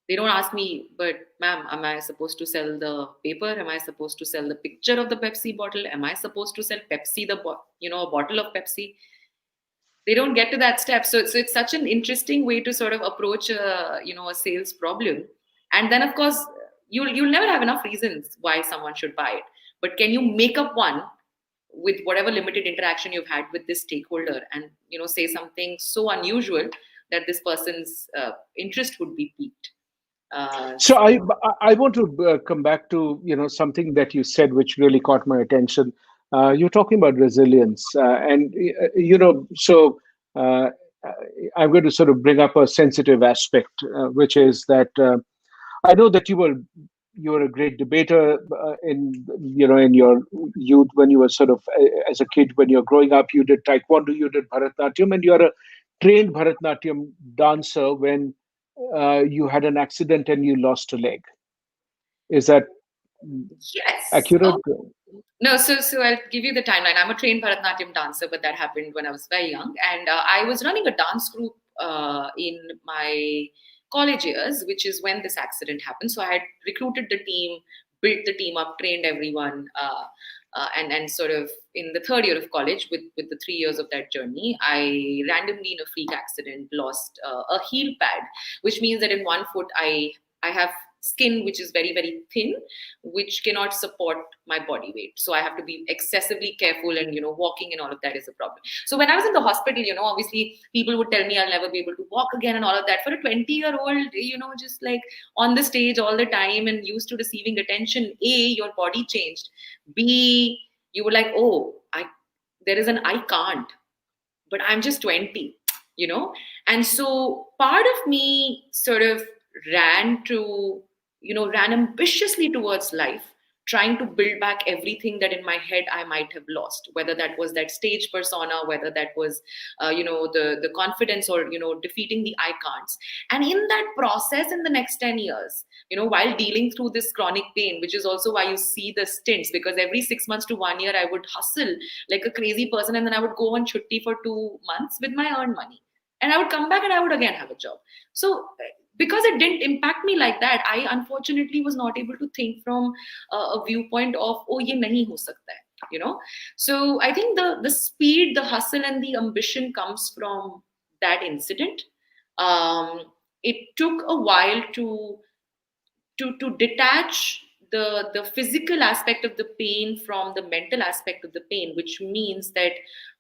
They don't ask me, but ma'am, am I supposed to sell the paper? Am I supposed to sell the picture of the Pepsi bottle? Am I supposed to sell Pepsi, a bottle of Pepsi? They don't get to that step. So it's such an interesting way to sort of approach a sales problem. And then of course you'll never have enough reasons why someone should buy it. But can you make up one with whatever limited interaction you've had with this stakeholder, and say something so unusual that this person's interest would be piqued. So So I want to come back to something that you said which really caught my attention. You're talking about resilience, and so uh, I'm going to sort of bring up a sensitive aspect, which is that I know that you were a great debater in your youth, when you were sort of as a kid, when you're growing up. You did taekwondo, you did Bharatnatyam, and you're a trained Bharatnatyam dancer when you had an accident and you lost a leg. Is that yes. accurate? No, so I'll give you the timeline. I'm a trained Bharatnatyam dancer, but that happened when I was very young, and I was running a dance group in my college years, which is when this accident happened. So I had recruited the team, built the team up, trained everyone, and sort of in the third year of college, with the 3 years of that journey, I randomly in a freak accident lost a heel pad, which means that in one foot I have skin which is very very thin, which cannot support my body weight. So I have to be excessively careful, and walking and all of that is a problem. So when I was in the hospital, obviously people would tell me I'll never be able to walk again and all of that. For a 20-year-old, just like on the stage all the time and used to receiving attention, A, your body changed. B, you were like, oh, I there is an I can't, but I'm just 20, you know? And so part of me sort of ran to, ran ambitiously towards life, trying to build back everything that in my head I might have lost, whether that was that stage persona, whether that was, the confidence, or, defeating the I can'ts. And in that process, in the next 10 years, while dealing through this chronic pain, which is also why you see the stints, because every 6 months to 1 year, I would hustle like a crazy person, and then I would go on chutti for 2 months with my earned money, and I would come back and I would again have a job. So because it didn't impact me like that, I unfortunately was not able to think from a viewpoint of, oh, ye nahi ho sakta hai, you know. So I think the speed, the hustle, and the ambition comes from that incident. um, it took a while to detach the physical aspect of the pain from the mental aspect of the pain, which means that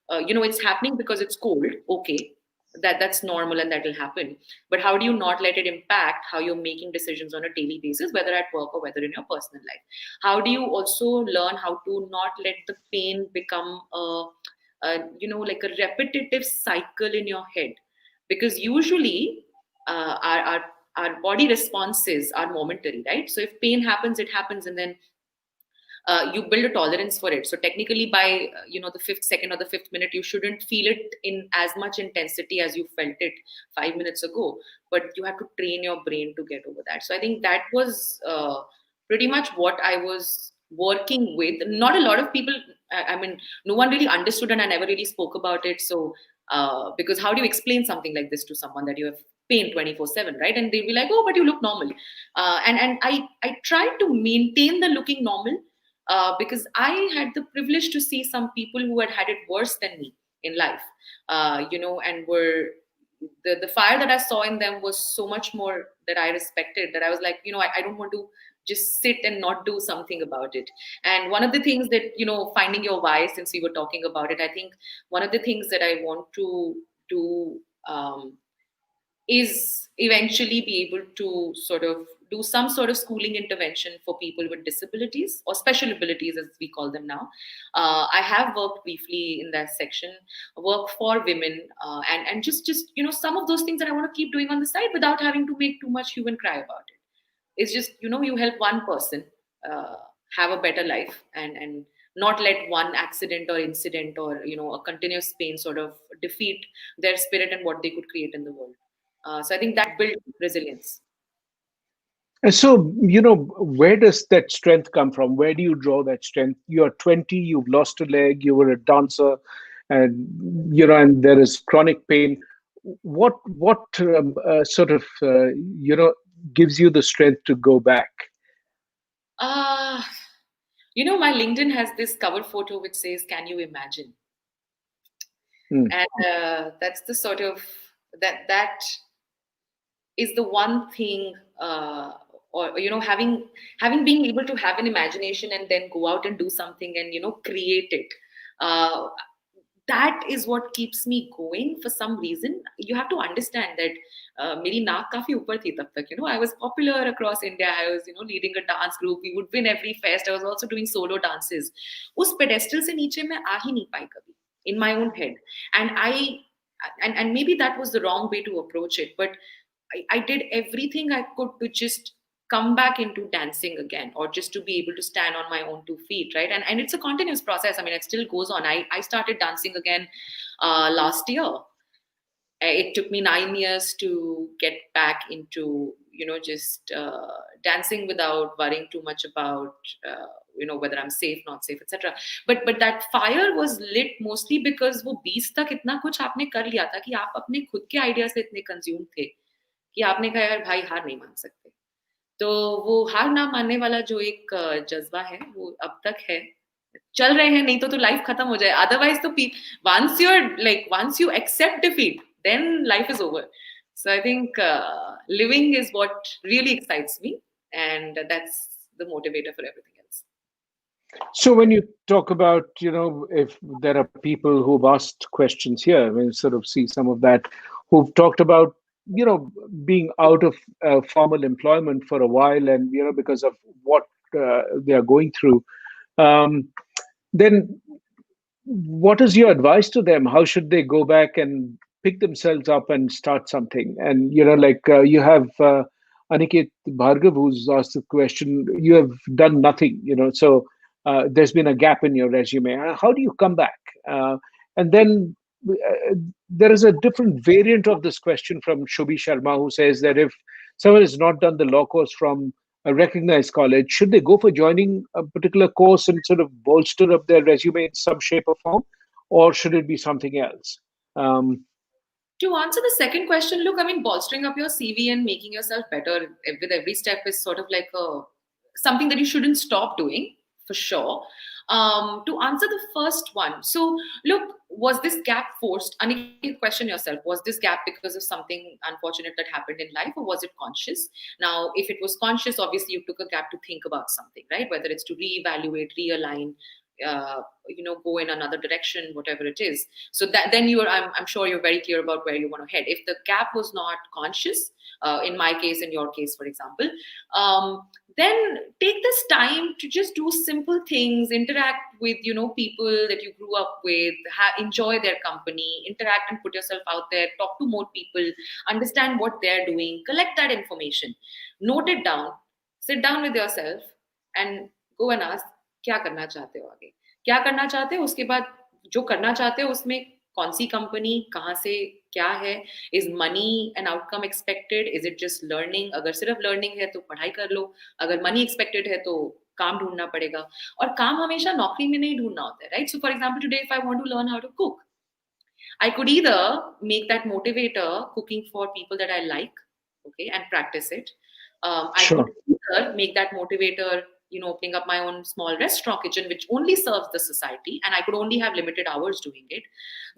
it's happening because it's cold. Okay, that's normal and that will happen. But how do you not let it impact how you're making decisions on a daily basis, whether at work or whether in your personal life? How do you also learn how to not let the pain become like a repetitive cycle in your head? Because usually our body responses are momentary, right? So if pain happens, it happens, and then you build a tolerance for it. So technically, by the fifth second or the fifth minute, you shouldn't feel it in as much intensity as you felt it 5 minutes ago. But you have to train your brain to get over that. So I think that was pretty much what I was working with. Not a lot of people. I mean, no one really understood, and I never really spoke about it. So because how do you explain something like this to someone that you have pain 24/7, right? And they'll be like, oh, but you look normal. And I tried to maintain the looking normal, because I had the privilege to see some people who had it worse than me in life, and were the fire that I saw in them was so much more that I respected, that I was like, I don't want to just sit and not do something about it. And one of the things that, finding your why, since we were talking about it, I think one of the things that I want to do, is eventually be able to sort of do some sort of schooling intervention for people with disabilities or special abilities, as we call them now. I have worked briefly in that section, work for women, and just some of those things that I want to keep doing on the side without having to make too much hue and cry about it. It's just, you help one person uh, have a better life, and not let one accident or incident or a continuous pain sort of defeat their spirit and what they could create in the world. So I think that built resilience. And so, where does that strength come from? Where do you draw that strength? You're 20, you've lost a leg, you were a dancer, and and there is chronic pain. What sort of gives you the strength to go back? uh, my LinkedIn has this cover photo which says, can you imagine? Hmm. And that's the sort of that is the one thing, or having being able to have an imagination and then go out and do something and create it. uh, that is what keeps me going for some reason. You have to understand that meri naak kafi upar thi tab tak. I was popular across India. I was leading a dance group. We would win every fest. I was also doing solo dances. Us pedestal se niche main aa hi nahi pai kabhi in my own head. And maybe that was the wrong way to approach it, but I did everything I could to just come back into dancing again, or just to be able to stand on my own 2 feet, right? And it's a continuous process. I mean, it still goes on. I started dancing again last year. It took me 9 years to get back into just dancing without worrying too much about whether I'm safe, not safe, etc. But that fire was lit mostly because वो 20 तक इतना कुछ आपने कर लिया था कि आप अपने खुद के आइडिया से इतने कंज्यूम थे कि आपने कहा यार भाई हार नहीं मान सकते. तो वो हार ना मानने वाला जो एक जज्बा है वो अब तक है. चल रहे हैं, नहीं तो लाइफ खत्म हो जाए. अदरवाइज तो once you accept defeat, then life is over. So I think living is what really excites me, and that's the motivator for everything else. So when you talk about, if there are people who've asked questions here, we sort of see some of that, who've talked about, being out of formal employment for a while, and because of what they are going through. Um, then what is your advice to them? How should they go back and pick themselves up and start something? And like you have Aniket Bhargav who's asked the question. You have done nothing, so there's been a gap in your resume. How do you come back? And then there is a different variant of this question from Shubhi Sharma, who says that if someone has not done the law course from a recognized college, should they go for joining a particular course and sort of bolster up their resume in some shape or form, or should it be something else? Um, To answer the second question, look, I mean, bolstering up your CV and making yourself better with every step is sort of like something that you shouldn't stop doing, for sure. To answer the first one, so look, was this gap forced? Aniket, question yourself: was this gap because of something unfortunate that happened in life, or was it conscious? Now, if it was conscious, obviously you took a gap to think about something, right? Whether it's to reevaluate, realign, go in another direction, whatever it is. So that then I'm sure you're very clear about where you want to head. If the gap was not conscious, in my case, in your case, for example, um, then take this time to just do simple things, interact with people that you grew up with, enjoy their company, interact and put yourself out there, talk to more people, understand what they're doing, collect that information, note it down, sit down with yourself and go and ask, क्या करना चाहते हो आगे, क्या करना चाहते हो, उसके बाद जो करना चाहते हो उसमें कौन सी कंपनी, कहाँ से, क्या है, is money an outcome expected, is it just learning, अगर सिर्फ लर्निंग है तो पढ़ाई कर लो, अगर मनी एक्सपेक्टेड है तो काम ढूंढना पड़ेगा, और काम हमेशा नौकरी में नहीं ढूंढना होता है, right? So for example today if I want to learn how to cook, I could either make that motivator cooking for people that I like, okay, and practice it. I could Sure. either make that motivator, opening up my own small restaurant kitchen, which only serves the society, and I could only have limited hours doing it.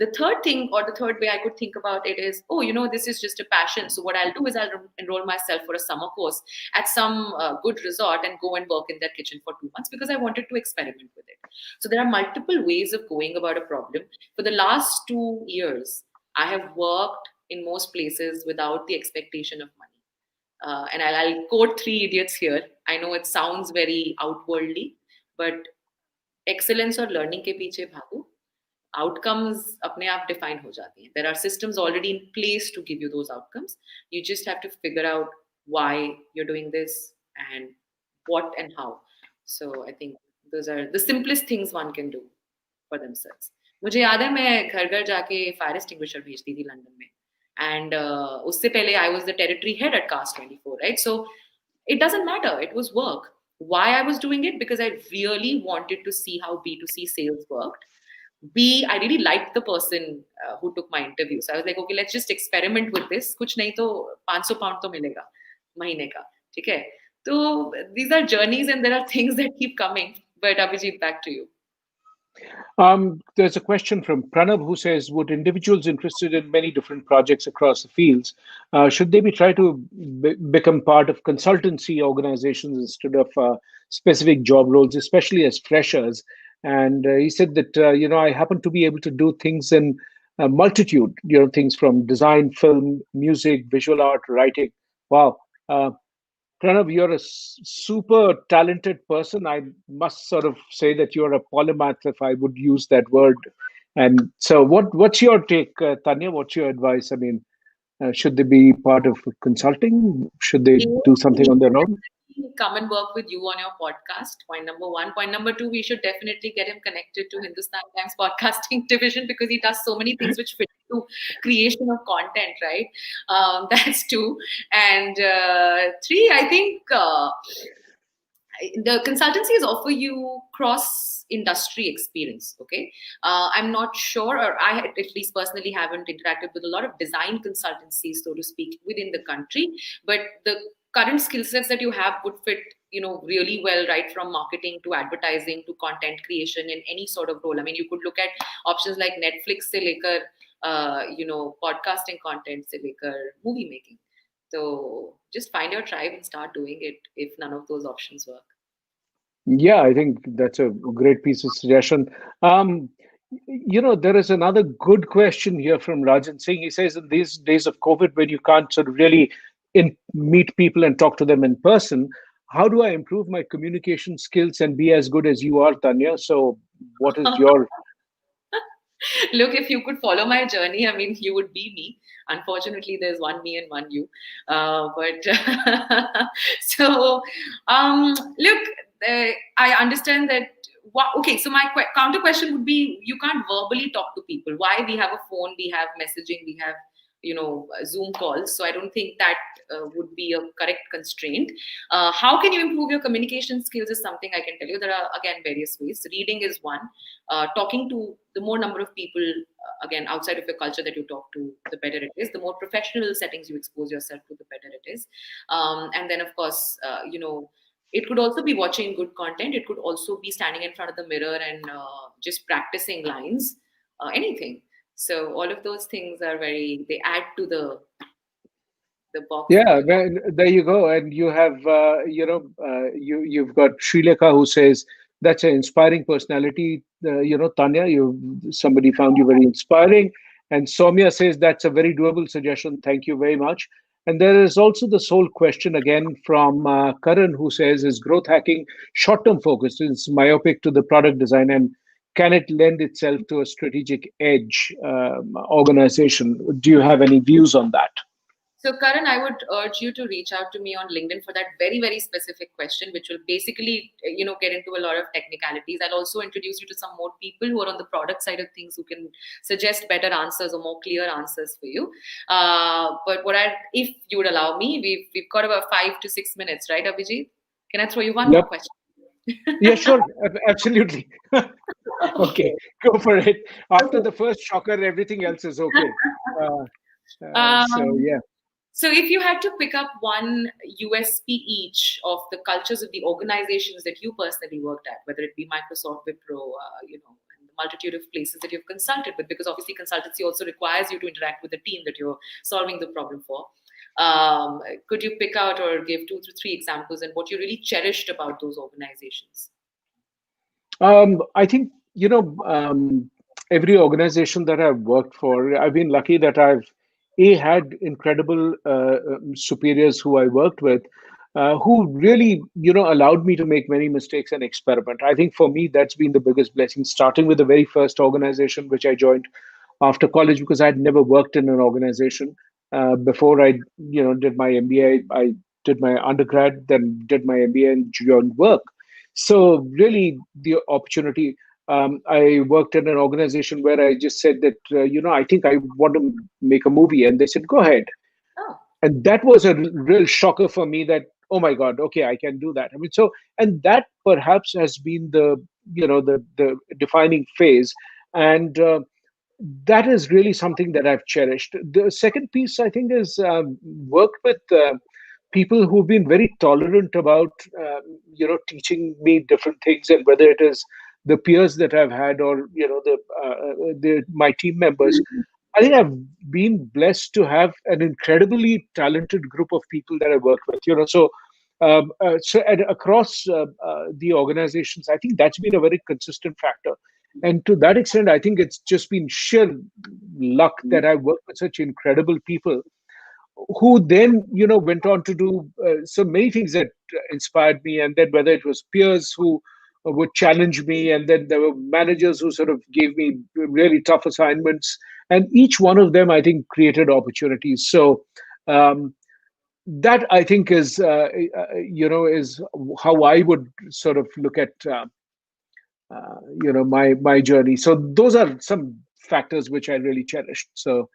The third thing, or the third way I could think about it is, oh, this is just a passion. So what I'll do is I'll enroll myself for a summer course at some good resort and go and work in their kitchen for 2 months because I wanted to experiment with it. So there are multiple ways of going about a problem. For the last 2 years, I have worked in most places without the expectation of money. And I'll quote Three Idiots here. I know it sounds very outwardly, but excellence और learning के पीछे भागो, outcomes अपने आप define हो जाती हैं. There are systems already in place to give you those outcomes. You just have to figure out why you're doing this and what and how. So I think those are the simplest things one can do for themselves. मुझे याद है मैं घर घर जाके fire extinguisher भेजती थी London में, एंड उससे पहले I was the territory head at Cast 24, right? So it doesn't matter, it was work. Why I was doing it? Because I really wanted to see how B2C sales worked. B, I really liked the person who took my interview, so I was like, okay, let's just experiment with this. कुछ नहीं तो 500 pound तो मिलेगा महीने का, ठीक है? तो these are journeys and there are things that keep coming. But Abhijit, back to you. There's a question from Pranav who says, would individuals interested in many different projects across the fields, should they be try to become part of consultancy organizations instead of specific job roles, especially as freshers? And he said that, I happen to be able to do things in a multitude, things from design, film, music, visual art, writing. Wow. Pranav, you're a super talented person. I must sort of say that you're a polymath, if I would use that word. And so, what's your take, Tanya? What's your advice? I mean, should they be part of consulting? Should they do something on their own? Come and work with you on your podcast. Point number one. Point number two, we should definitely get him connected to Hindustan Times podcasting division because he does so many things which fit into creation of content, right? That's two. And three, I think the consultancies offer you cross industry experience. Okay, I'm not sure, or I at least personally haven't interacted with a lot of design consultancies, so to speak, within the country, but the current skill sets that you have would fit really well, right from marketing to advertising to content creation in any sort of role. I mean, you could look at options like Netflix se lekar podcasting content se lekar movie making. So just find your tribe and start doing it if none of those options work. Yeah, I think that's a great piece of suggestion. There is another good question here from Rajan Singh. He says, in these days of COVID, when you can't sort of really meet people and talk to them in person, how do I improve my communication skills and be as good as you are, Tanya? So, what is your Look, if you could follow my journey, I mean, you would be me. Unfortunately, there's one me and one you. But so, look, I understand that. Okay, so my counter question would be: you can't verbally talk to people. Why? We have a phone, we have messaging, we have Zoom calls. So I don't think that would be a correct constraint. How can you improve your communication skills is something I can tell you. There are, again, various ways. Reading is one. Talking to the more number of people again, outside of your culture that you talk to, the better it is. The more professional settings you expose yourself to, the better it is. And then, of course, it could also be watching good content. It could also be standing in front of the mirror and just practicing lines, anything. So all of those things are they add to the box that Yeah, you. well, there you go. And you have, you've got Srilekha who says that's an inspiring personality. Tanya, somebody found you very inspiring. And Soumya says that's a very doable suggestion. Thank you very much. And there is also the sole question again from Karan, who says, is growth hacking short-term focused? Is myopic to the product design, and can it lend itself to a strategic edge organization? Do you have any views on that? So, Karan, I would urge you to reach out to me on LinkedIn for that very, very specific question, which will basically, get into a lot of technicalities. I'll also introduce you to some more people who are on the product side of things who can suggest better answers or more clear answers for you. But if you would allow me, we've got about 5 to 6 minutes, right, Abhijit? Can I throw you one more Yep. question? Yeah, sure. Absolutely. Okay, Okay. go for it. After Okay. the first shocker, everything else is okay. Uh, so, Um, yeah. So, if you had to pick up one USP each of the cultures of the organizations that you personally worked at, whether it be Microsoft, Wipro, and the multitude of places that you've consulted with, because obviously consultancy also requires you to interact with the team that you're solving the problem for. Could you pick out or give 2 to 3 examples and what you really cherished about those organizations? I think, every organization that I've worked for, I've been lucky that had incredible superiors who I worked with, who really, allowed me to make many mistakes and experiment. I think for me, that's been the biggest blessing, starting with the very first organization which I joined after college, because I'd never worked in an organization. Before I, did my MBA, I did my undergrad, then did my MBA and joined work. So really, the opportunity. I worked in an organization where I just said that, I think I want to make a movie, and they said, "Go ahead." Oh, And that was a real shocker for me. That, oh my God, okay, I can do that. I mean, so, and that perhaps has been the defining phase, and that is really something that I've cherished. The second piece, I think, is worked with people who've been very tolerant about, teaching me different things, and whether it is the peers that I've had, or the my team members. I think I've been blessed to have an incredibly talented group of people that I worked with. Across the organizations, I think that's been a very consistent factor. And to that extent, I think it's just been sheer luck that I worked with such incredible people who then, went on to do so many things that inspired me. And then whether it was peers who would challenge me, and then there were managers who sort of gave me really tough assignments, and each one of them, I think, created opportunities. So um, that, I think, is how I would sort of look at my journey. So those are some factors which I really cherished. So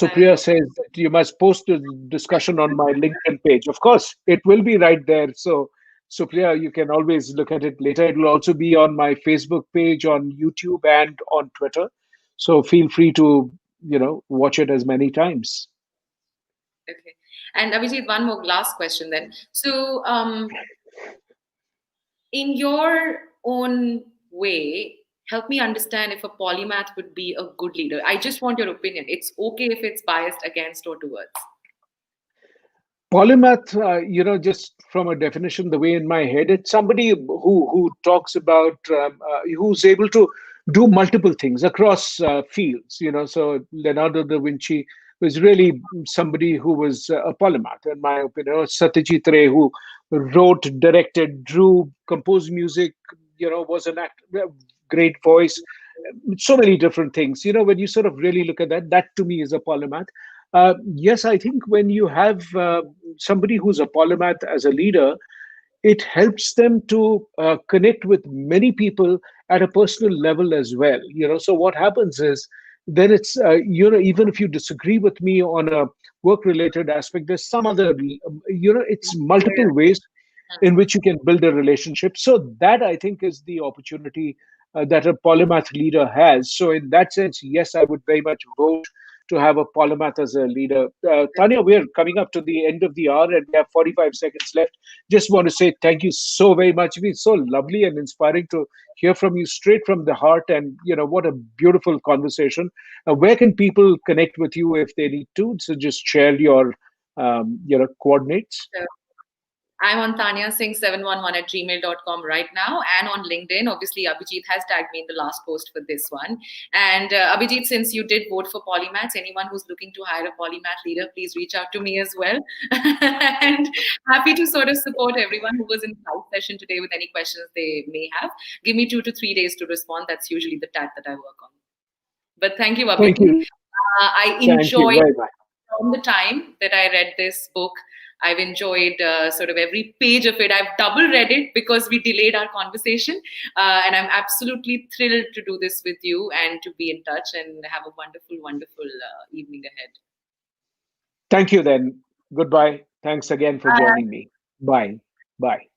very Supriya good. says that you must post a discussion on my LinkedIn page. Of course, it will be right there. So, Supriya, you can always look at it later. It will also be on my Facebook page, on YouTube, and on Twitter. So feel free to, watch it as many times. Okay. And Abhijit, one more last question then. So, in your own way, help me understand if a polymath would be a good leader. I just want your opinion. It's okay if it's biased against or towards. Polymath, just from a definition, the way in my head, it's somebody who talks about, who's able to do multiple things across fields. So Leonardo da Vinci was really somebody who was a polymath, in my opinion. Or Satyajit Ray, who wrote, directed, drew, composed music. Was an actor, great voice, so many different things. When you sort of really look at that, that to me is a polymath. Yes, I think when you have somebody who's a polymath as a leader, it helps them to connect with many people at a personal level as well. So what happens is, then it's even if you disagree with me on a work related aspect, there's some other, it's multiple ways in which you can build a relationship. So that, I think, is the opportunity that a polymath leader has. So, in that sense, yes, I would very much vote to have a polymath as a leader. Tanya, we're coming up to the end of the hour and we have 45 seconds left. Just want to say thank you so very much. It's been so lovely and inspiring to hear from you straight from the heart. And, what a beautiful conversation. Where can people connect with you if they need to? So just share your coordinates. I'm on Tanya Singh 711 at gmail.com right now and on LinkedIn. Obviously, Abhijit has tagged me in the last post for this one. And Abhijit, since you did vote for polymaths, anyone who's looking to hire a polymath leader, please reach out to me as well. And happy to sort of support everyone who was in the live session today with any questions they may have. Give me 2 to 3 days to respond. That's usually the tag that I work on. But thank you, Thank Abhijit. you. I Thank you enjoyed very much. from the time that I read this book. I've enjoyed sort of every page of it. I've double read it because we delayed our conversation. And I'm absolutely thrilled to do this with you and to be in touch and have a wonderful, wonderful evening ahead. Thank you then. Goodbye. Thanks again for joining me. Bye. Bye.